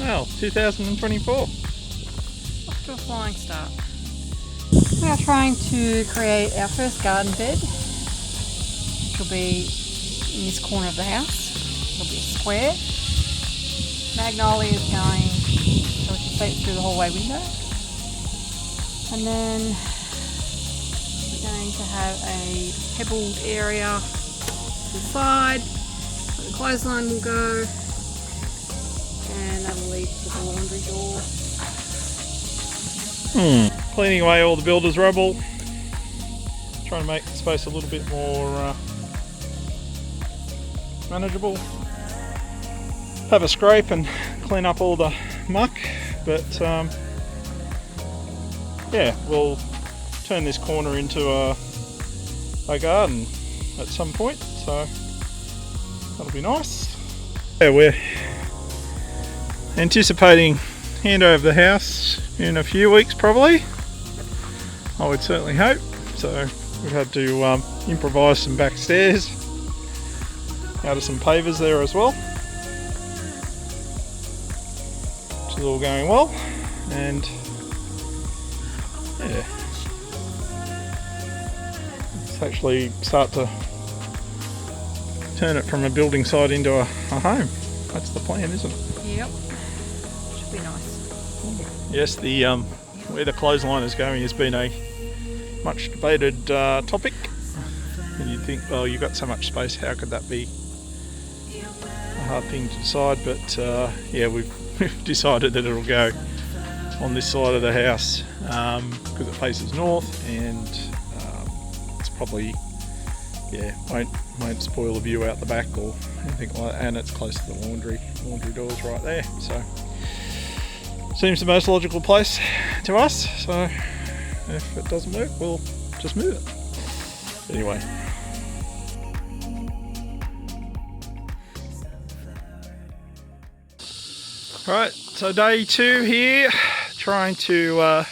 Well, 2024. Off to a flying start. We are trying to create our first garden bed, which will be in this corner of the house. It'll be a square. Magnolia is going so we can see it through the hallway window. And then we're going to have a pebbled area to the side where the clothesline will go, and that'll lead to the laundry door. Cleaning away all the builder's rubble. Trying to make the space a little bit more manageable. Have a scrape and clean up all the muck, but yeah, we'll turn this corner into a garden at some point, so that'll be nice. Yeah, we're anticipating handover of the house in a few weeks probably, I would certainly hope. So we've had to improvise some back stairs out of some pavers there as well, which is all going well. And yeah, let's actually start to turn it from a building site into a home. That's the plan, isn't it? Yep, should be nice. Yes, the where the clothesline is going has been a much debated topic. And you'd think, well, you've got so much space, how could that be a hard thing to decide? But yeah, we've decided that it'll go on this side of the house because it faces north, and it's probably, yeah, won't spoil the view out the back or anything like that, and it's close to the laundry doors right there, so seems the most logical place to us. So if it doesn't work, we'll just move it anyway. Alright, so day 2 here, trying to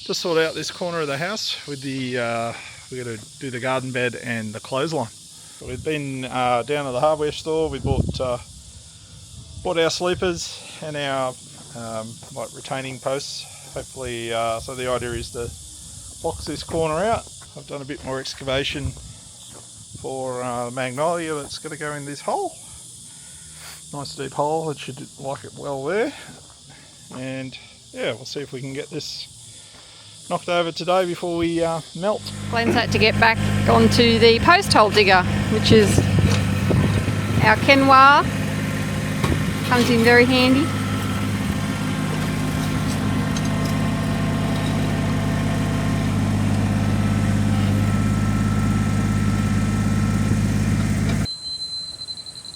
just sort out this corner of the house with the we're going to do the garden bed and the clothesline. So we've been down to the hardware store. We bought our sleepers and our like retaining posts, hopefully. So the idea is to box this corner out. I've done a bit more excavation for the Magnolia that's going to go in this hole. Nice deep hole, it should like it well there. And yeah, we'll see if we can get this knocked over today before we melt. Glenn's had to get back onto the post hole digger, which is our Kenwa. Comes in very handy.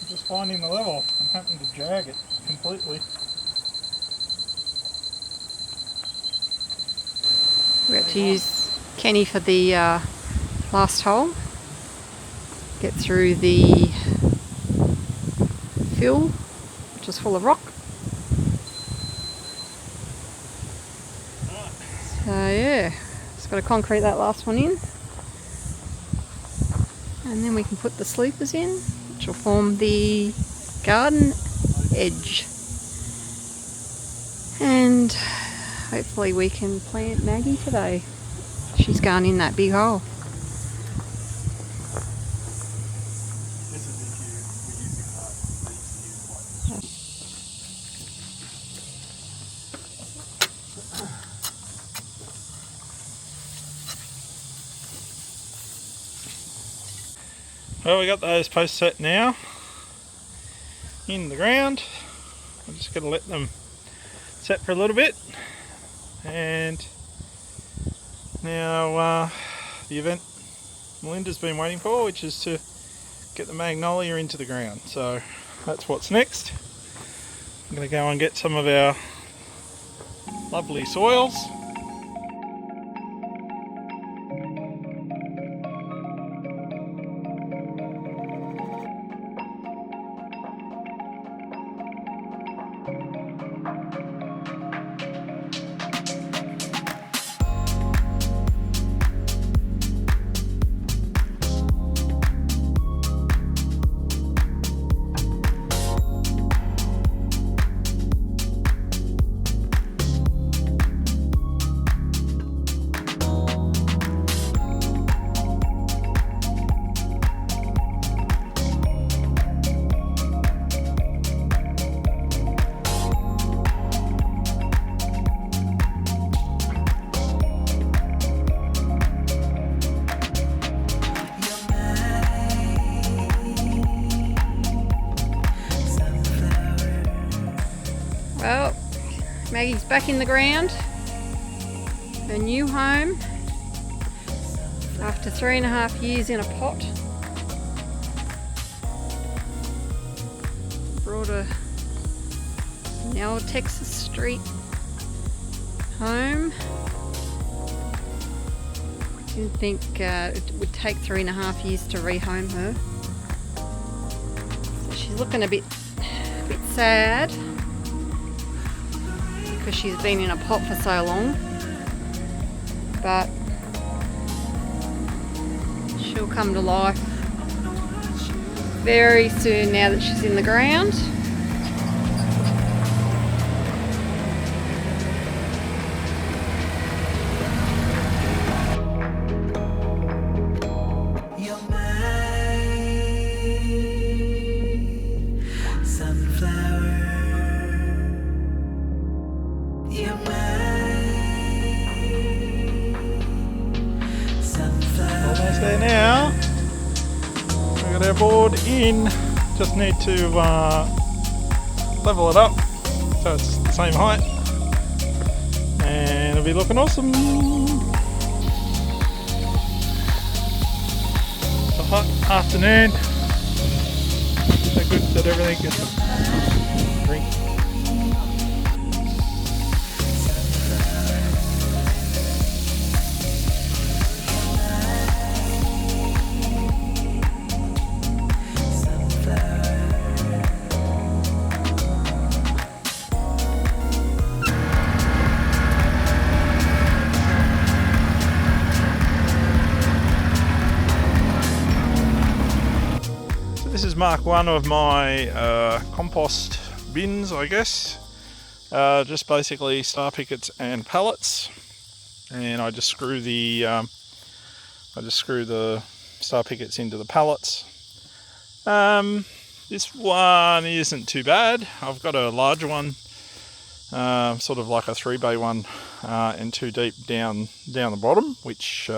Just finding the level. I'm happening to jag it completely. We had to use Kenny for the last hole. Get through the fill, which is full of rock. So yeah, just got to concrete that last one in, and then we can put the sleepers in, which will form the garden edge. And hopefully we can plant Maggie today. She's gone in that big hole. Well, we got those posts set now in the ground. I'm just going to let them set for a little bit, and now the event Melinda's been waiting for, which is to get the Magnolia into the ground. So that's what's next. I'm going to go and get some of our lovely soils. Maggie's back in the ground. Her new home after 3.5 years in a pot. Brought her from the old Texas Street home. Didn't think it would take 3.5 years to rehome her. So she's looking a bit sad because she's been in a pot for so long. But she'll come to life very soon now that she's in the ground. Almost there now. We've got our board in. Just need to level it up so it's the same height, and it'll be looking awesome. It's a hot afternoon. So good that everything gets a drink. This is Mark 1 of my compost bins, I guess. Just basically star pickets and pallets, and I just screw the star pickets into the pallets. This one isn't too bad. I've got a larger one, sort of like a 3-bay one, and 2 deep down the bottom, which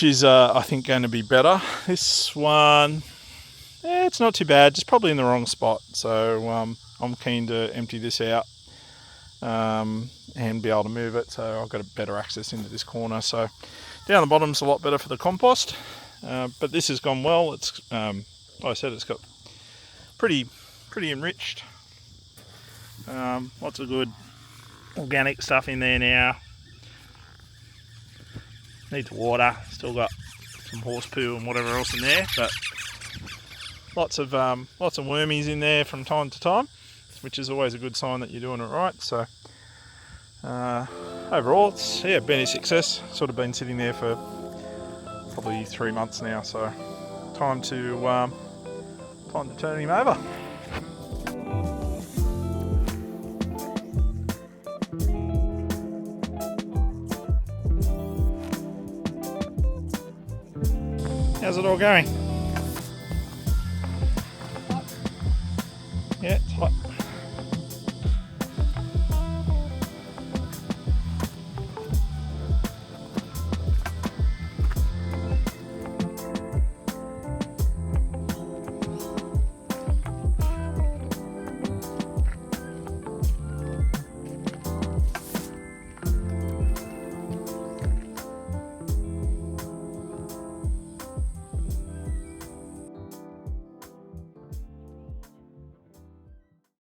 is I think going to be better. This one, it's not too bad, just probably in the wrong spot. So I'm keen to empty this out and be able to move it, so I've got a better access into this corner. So down the bottom's a lot better for the compost, but this has gone well. It's like I said, it's got pretty enriched. Lots of good organic stuff in there now. Needs water, still got some horse poo and whatever else in there, but lots of wormies in there from time to time, which is always a good sign that you're doing it right. So overall, it's been a success. Sort of been sitting there for probably 3 months now, so time to turn him over. How's it all going?